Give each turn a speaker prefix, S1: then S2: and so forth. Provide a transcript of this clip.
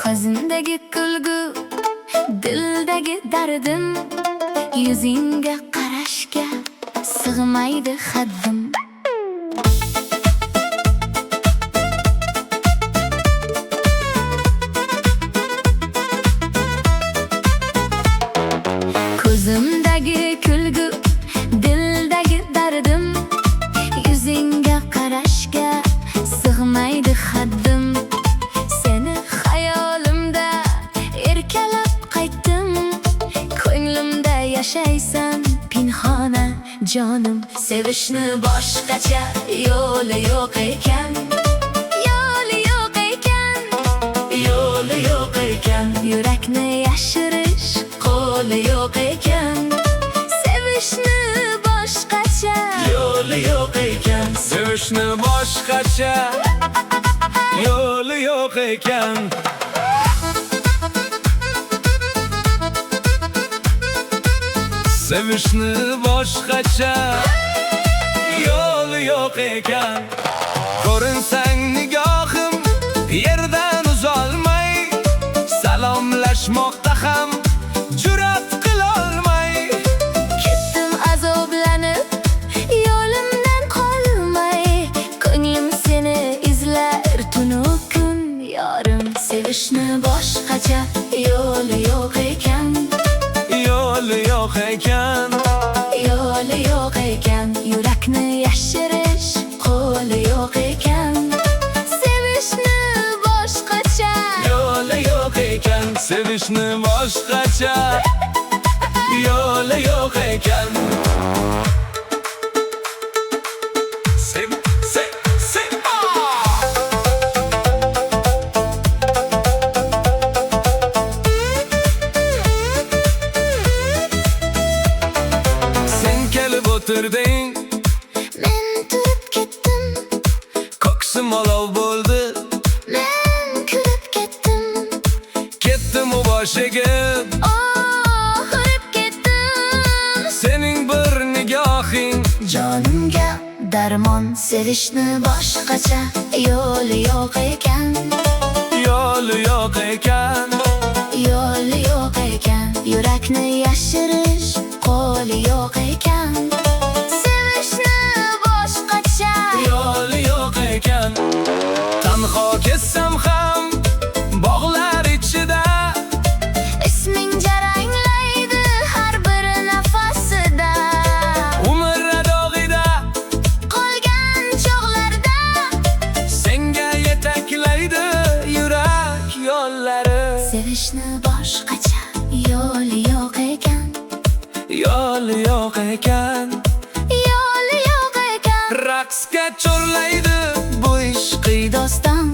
S1: Ko'zimdagi kulgu, dildagi dardim, yuzingga qarashga sig'maydi haddim. Ko'zimdagi kulgu, dildagi dardim, yuzingga qarashga sig'maydi haddim. Seni xayolimda erkalab qaytdim, ko'nglimda yashaysan pinhona jonim. Sevishni boshqacha yo'li yo'q ekan, yo'li yo'q ekan, yo'li yo'q ekan. Yurakni yashirish qo'li yo'q ekan. Sevishni boshqacha
S2: yo'li yo'q ekan. Sevishni boshqacha yo'li yo'q ekan. Sevishni boshqacha yo'li yo'q ekan. Ko'rinsang nigohim yerdan uzolmay, salomlashmoqda ham jur'at qilolmay.
S1: ketdim azoblanib, yo'limdan qolmay, ko'nglim seni izlar tunu kun yorim. Sevishni boshqacha yo'li yo'q ekan,
S2: yo'li yo'q ekan.
S1: yo'li yo'q ekan. Yurakni yashirish qo'li yo'q ekan. Sevishni boshqacha
S2: Yo'li yo'q ekan. Sevishni boshqacha yo'li yo'q ekan. Sev, sev, sev. Sen kelib o'tirding,
S1: men turib ketdim,
S2: ko'ksim olov bo'ldi.
S1: men kulib ketdim,
S2: Ketdim u boshiga,
S1: o'rib ketdim.
S2: sening bir nigohing
S1: Jonimga darmon. Sevishni boshqacha yo'li yo'q ekan,
S2: yo'li yo'q ekan.
S1: yo'li yo'q ekan. Yurakni yashirish qo'li yo'q ekan. Sevishni boshqacha
S2: Yo'li yo'q ekan. Tanho ketsam ham bog'lar ichida,
S1: isming jaranglaydi har bir nafasida.
S2: umr adog'ida
S1: Qolgan chog'larda
S2: senga yetaklaydi yurak yo'llari.
S1: sevishni boshqacha yo'li yo'q ekan,
S2: Yo'li yo'q ekan.
S1: yo'li yo'q ekan.
S2: Raqsga chorlaydi bu ishqiy
S1: Doston